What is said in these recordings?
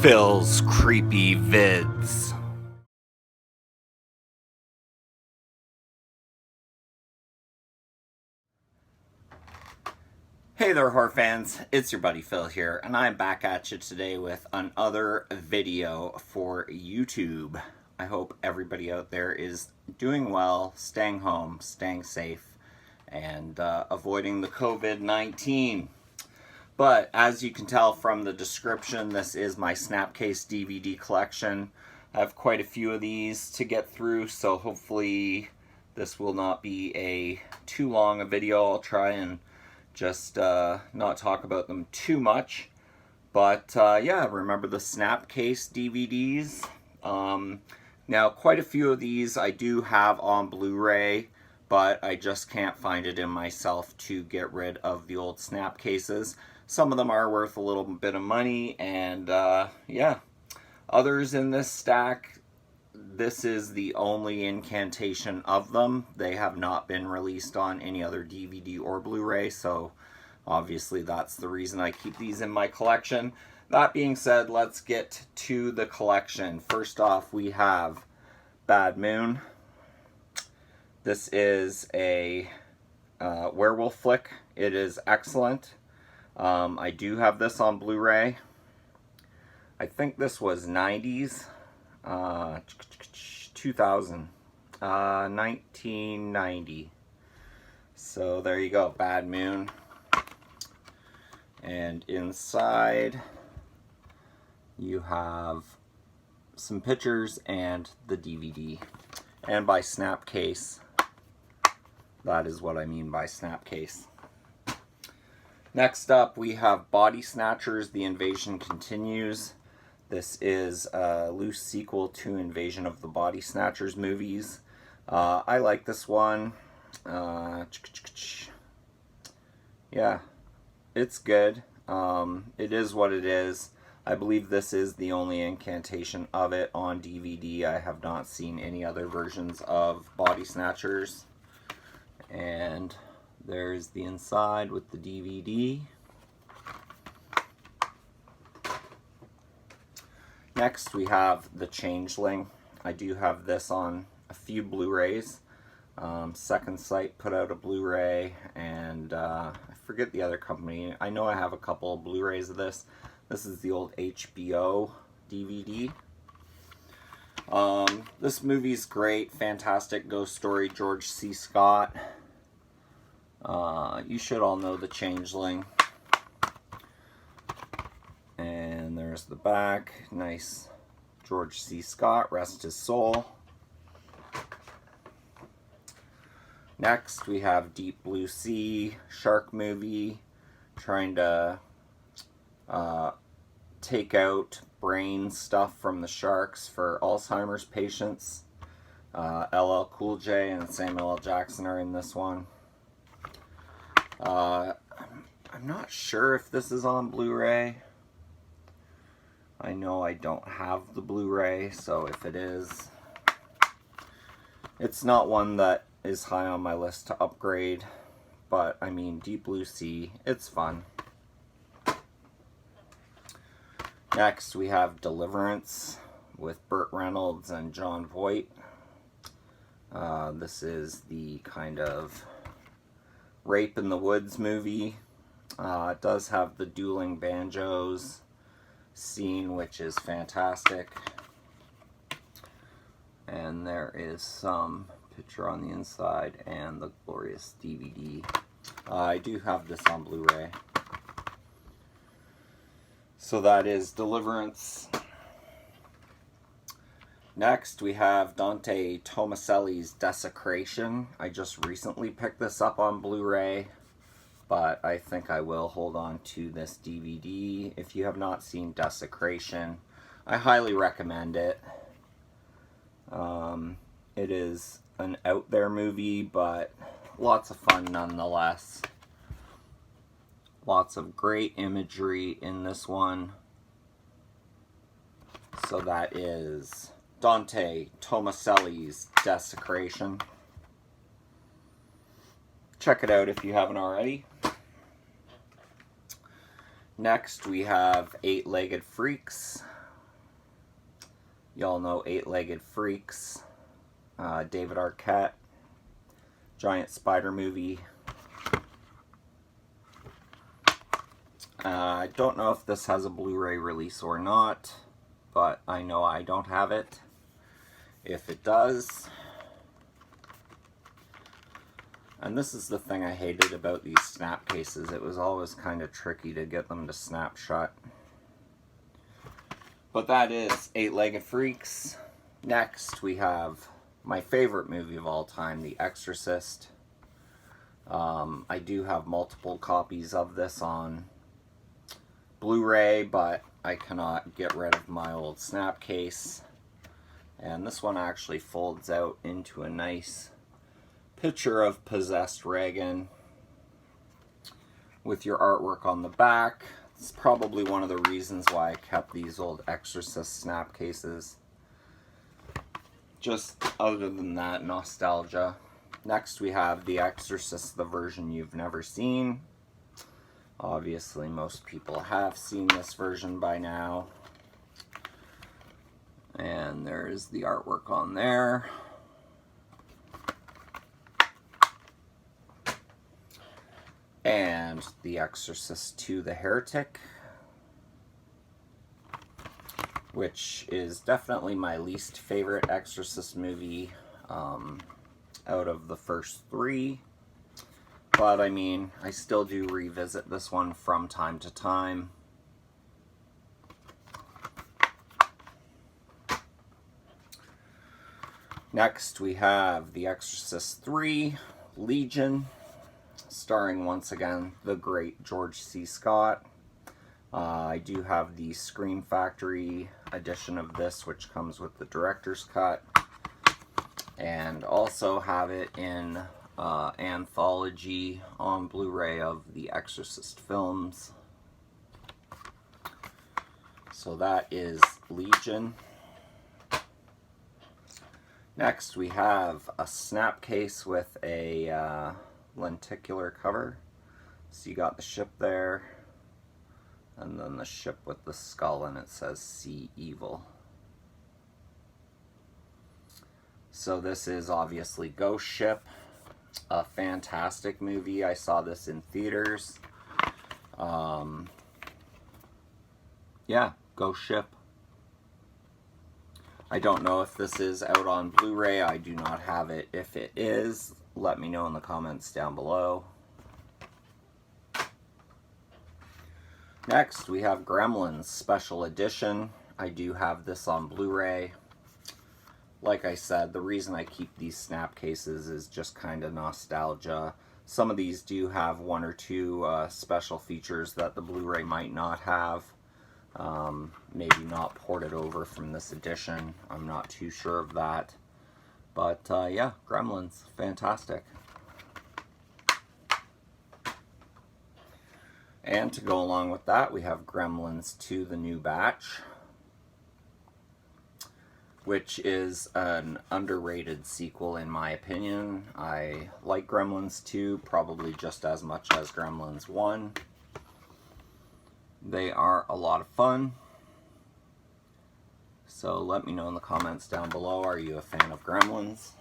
Phil's Creepy Vids. Hey there, horror fans, it's your buddy Phil here, and I'm back at you today with another video for YouTube. I hope everybody out there is doing well, staying home, staying safe, and avoiding the COVID-19. But as you can tell from the description, this is my Snapcase DVD collection. I have quite a few of these to get through, so hopefully this will not be too long a video. I'll try and just not talk about them too much. But yeah, remember the Snapcase DVDs. Now, quite a few of these I do have on Blu-ray, but I just can't find it in myself to get rid of the old Snapcases. Some of them are worth a little bit of money, and yeah. Others in this stack, this is the only incantation of them. They have not been released on any other DVD or Blu-ray, so obviously that's the reason I keep these in my collection. That being said, let's get to the collection. First off, we have Bad Moon. This is a werewolf flick. It is excellent. I do have this on Blu-ray. I think this was 90s. 2000. 1990. So there you go, Bad Moon. And inside you have some pictures and the DVD. And by Snapcase, that is what I mean by Snapcase. Next up, we have Body Snatchers, The Invasion Continues. This is a loose sequel to Invasion of the Body Snatchers movies. I like this one. Yeah, it's good. It is what it is. I believe this is the only incantation of it on DVD. I have not seen any other versions of Body Snatchers. And there's the inside with the DVD. Next, we have The Changeling. I do have this on a few Blu-rays. Second Sight put out a Blu-ray, and I forget the other company. I know I have a couple of Blu-rays of this. This is the old HBO DVD. This movie's great, fantastic ghost story, George C. Scott. You should all know The Changeling. And there's the back. Nice George C. Scott, rest his soul. Next, we have Deep Blue Sea, shark movie, trying to take out brain stuff from the sharks for Alzheimer's patients. LL Cool J and Samuel L. Jackson are in this one. I'm not sure if this is on Blu-ray. I know I don't have the Blu-ray, so if it is, it's not one that is high on my list to upgrade. But, I mean, Deep Blue Sea, it's fun. Next, we have Deliverance with Burt Reynolds and Jon Voight. This is the kind of Rape in the Woods movie. It does have the dueling banjos scene, which is fantastic. And there is some picture on the inside and the glorious DVD. I do have this on Blu-ray. So that is Deliverance. Next, we have Dante Tomaselli's Desecration. I just recently picked this up on Blu-ray, but I think I will hold on to this DVD. If you have not seen Desecration, I highly recommend it. It is an out there movie, but lots of fun nonetheless. Lots of great imagery in this one. So that is Dante Tomaselli's Desecration. Check it out if you haven't already. Next, we have Eight-Legged Freaks Y'all know Eight-Legged Freaks, David Arquette, giant spider movie. I don't know if this has a Blu-ray release or not, but I know I don't have it. If it does, and this is the thing I hated about these snap cases, it was always kind of tricky to get them to snap shut. But that is Eight-Legged Freaks. Next we have my favorite movie of all time, The Exorcist. I do have multiple copies of this on Blu-ray, but I cannot get rid of my old snap case. And this one actually folds out into a nice picture of possessed Regan with your artwork on the back. It's probably one of the reasons why I kept these old Exorcist snap cases. Just other than that, nostalgia. Next we have The Exorcist, the version you've never seen. Obviously, most people have seen this version by now. And there's the artwork on there. And The Exorcist 2, The Heretic, which is definitely my least favorite Exorcist movie out of the first three. But I mean, I still do revisit this one from time to time. Next we have The Exorcist 3, Legion, starring once again the great George C. Scott. I do have the Scream Factory edition of this, which comes with the director's cut, and also have it in anthology on Blu-ray of the Exorcist films. So that is Legion. Next we have a snap case with a lenticular cover. So you got the ship there, and then the ship with the skull, and it says "See Evil." So this is obviously Ghost Ship, a fantastic movie. I saw this in theaters. Yeah, Ghost Ship. I don't know if this is out on Blu-ray. I do not have it. If it is, let me know in the comments down below. Next, we have Gremlins Special Edition. I do have this on Blu-ray. Like I said, the reason I keep these snap cases is just kind of nostalgia. Some of these do have one or two special features that the Blu-ray might not have. Maybe not ported over from this edition. I'm not too sure of that. But yeah, Gremlins, fantastic. And to go along with that, we have Gremlins 2, The New Batch, which is an underrated sequel in my opinion. I like Gremlins 2 probably just as much as Gremlins 1. They are a lot of fun. So let me know in the comments down below, are you a fan of Gremlins?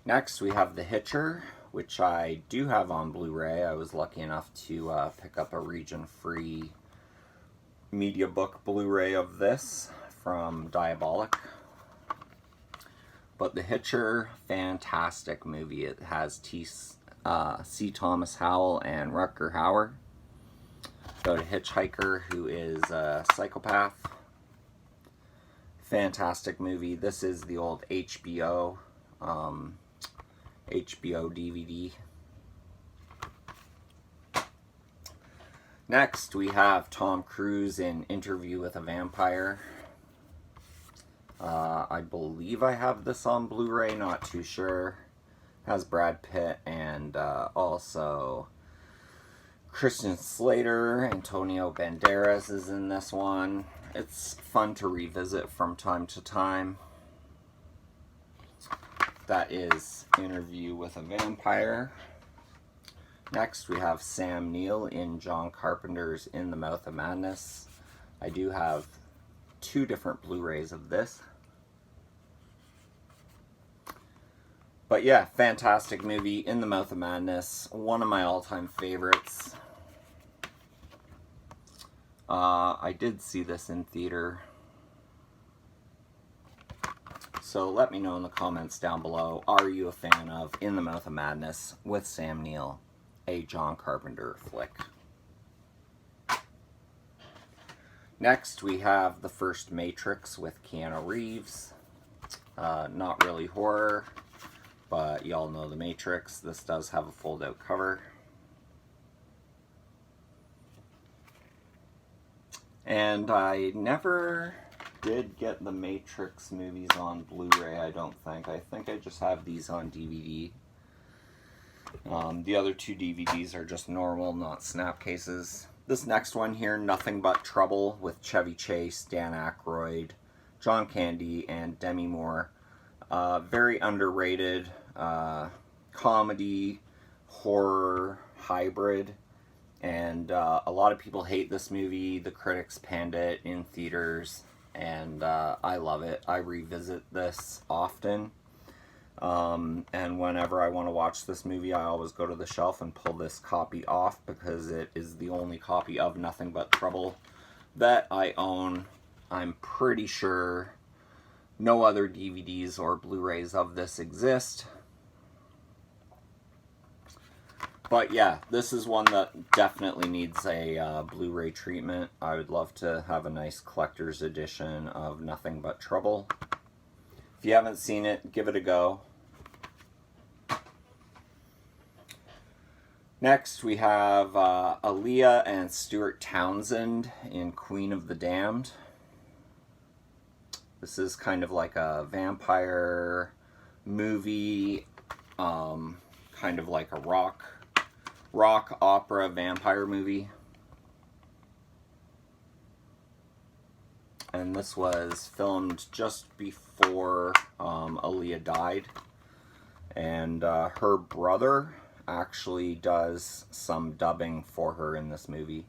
Next we have The Hitcher, which I do have on Blu-ray. I was lucky enough to pick up a region-free media book Blu-ray of this from Diabolic. But The Hitcher, fantastic movie. It has C. Thomas Howell and Rutger Hauer. About a hitchhiker who is a psychopath. Fantastic movie. This is the old HBO DVD. Next, we have Tom Cruise in Interview with a Vampire. I believe I have this on Blu-ray, not too sure. Has Brad Pitt and also Christian Slater. Antonio Banderas is in this one. It's fun to revisit from time to time. That is Interview with a Vampire. Next, we have Sam Neill in John Carpenter's In the Mouth of Madness. I do have 2 different Blu-rays of this. But yeah, fantastic movie, In the Mouth of Madness, one of my all-time favorites. I did see this in theater. So let me know in the comments down below, are you a fan of In the Mouth of Madness with Sam Neill, a John Carpenter flick? Next, we have the first Matrix with Keanu Reeves. Not really horror, but y'all know the Matrix. This does have a fold-out cover. And I never did get the Matrix movies on Blu-ray, I don't think. I think I just have these on DVD. The other 2 DVDs are just normal, not snap cases. This next one here, Nothing But Trouble, with Chevy Chase, Dan Aykroyd, John Candy, and Demi Moore. Very underrated comedy, horror, hybrid. And a lot of people hate this movie. The critics panned it in theaters. And I love it. I revisit this often. And whenever I want to watch this movie, I always go to the shelf and pull this copy off, because it is the only copy of Nothing But Trouble that I own. I'm pretty sure no other DVDs or Blu-rays of this exist. But yeah, this is one that definitely needs a Blu-ray treatment. I would love to have a nice collector's edition of Nothing But Trouble. If you haven't seen it, give it a go. Next, we have Aaliyah and Stuart Townsend in Queen of the Damned. This is kind of like a vampire movie, kind of like a rock opera vampire movie. And this was filmed just before Aaliyah died. And her brother actually does some dubbing for her in this movie.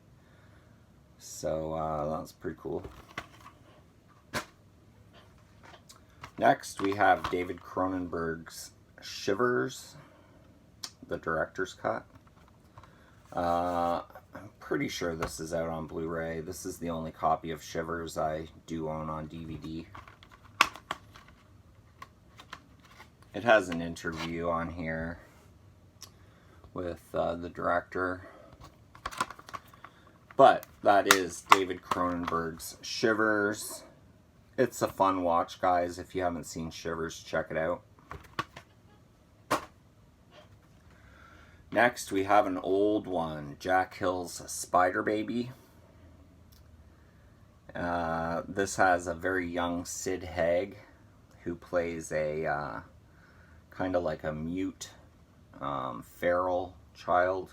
So that's pretty cool. Next, we have David Cronenberg's Shivers, the director's cut. I'm pretty sure this is out on Blu-ray. This is the only copy of Shivers I do own on DVD. It has an interview on here with the director. But that is David Cronenberg's Shivers. It's a fun watch, guys. If you haven't seen Shivers, check it out. Next, we have an old one, Jack Hill's Spider Baby. This has a very young Sid Haig, who plays a kind of like a mute, feral child.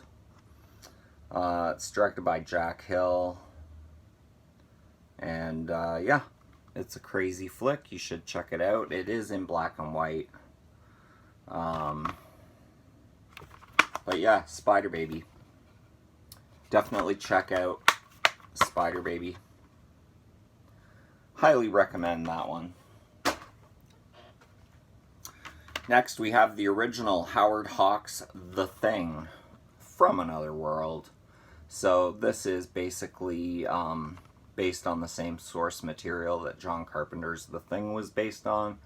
It's directed by Jack Hill. And yeah, it's a crazy flick. You should check it out. It is in black and white. But yeah, Spider Baby. Definitely check out Spider Baby. Highly recommend that one. Next, we have the original Howard Hawks' The Thing from Another World. So this is basically based on the same source material that John Carpenter's The Thing was based on.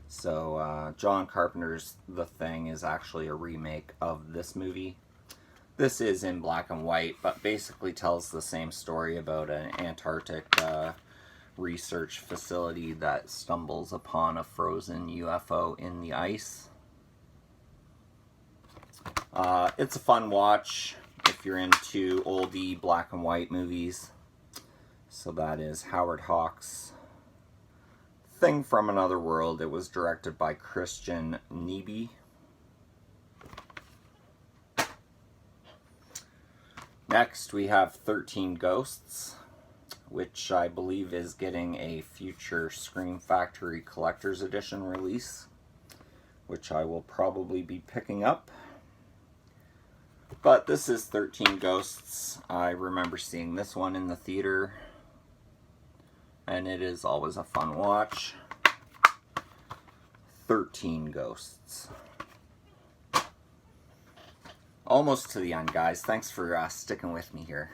So John Carpenter's The Thing is actually a remake of this movie. This is in black and white, but basically tells the same story about an Antarctic research facility that stumbles upon a frozen UFO in the ice. It's a fun watch if you're into oldie black and white movies. So that is Howard Hawks' Thing from Another World. It was directed by Christian Nyby. Next, we have 13 Ghosts, which I believe is getting a future Scream Factory Collector's Edition release, which I will probably be picking up. But this is 13 Ghosts. I remember seeing this one in the theater. and it is always a fun watch. 13 ghosts. Almost to the end, guys. Thanks for sticking with me here.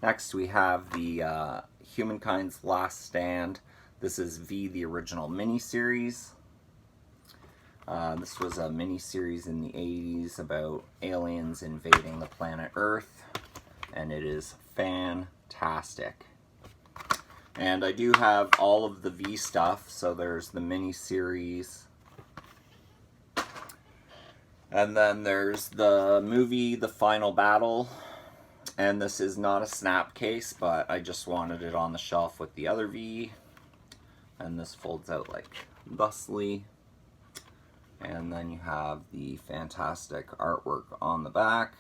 Next, we have the Humankind's Last Stand. This is V, the original miniseries. This was a miniseries in the 80s about aliens invading the planet Earth, and it is fantastic. And I do have all of the V stuff, so there's the miniseries. And then there's the movie, The Final Battle. And this is not a snap case, but I just wanted it on the shelf with the other V. And this folds out like thusly. And then you have the fantastic artwork on the back.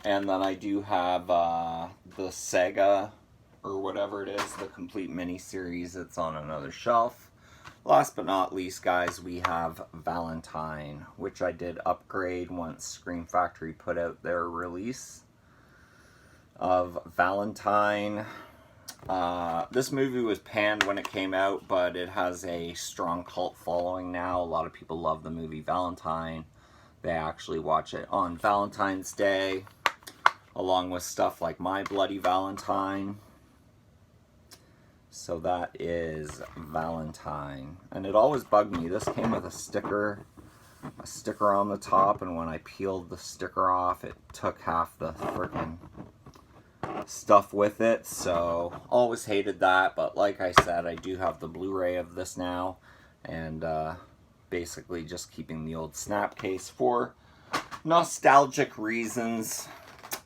And then I do have the Sega, or whatever it is, the complete mini-series. It's on another shelf. Last but not least, guys, we have Valentine, which I did upgrade once Scream Factory put out their release of Valentine. This movie was panned when it came out, but it has a strong cult following now. A lot of people love the movie Valentine. They actually watch it on Valentine's Day, along with stuff like My Bloody Valentine. So that is Valentine. And it always bugged me. This came with a sticker on the top, and when I peeled the sticker off, it took half the freaking stuff with it. So always hated that, but like I said, I do have the Blu-ray of this now, and basically just keeping the old snap case for nostalgic reasons.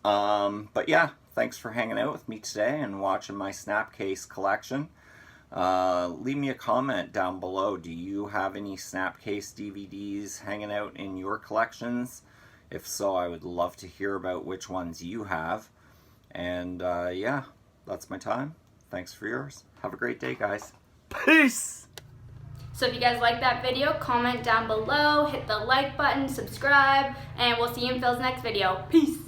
But yeah, thanks for hanging out with me today and watching my Snapcase collection. Leave me a comment down below. Do you have any Snapcase DVDs hanging out in your collections? If so, I would love to hear about which ones you have. And yeah, that's my time. Thanks for yours. Have a great day, guys. Peace! So if you guys like that video, comment down below, hit the like button, subscribe, and we'll see you in Phil's next video. Peace!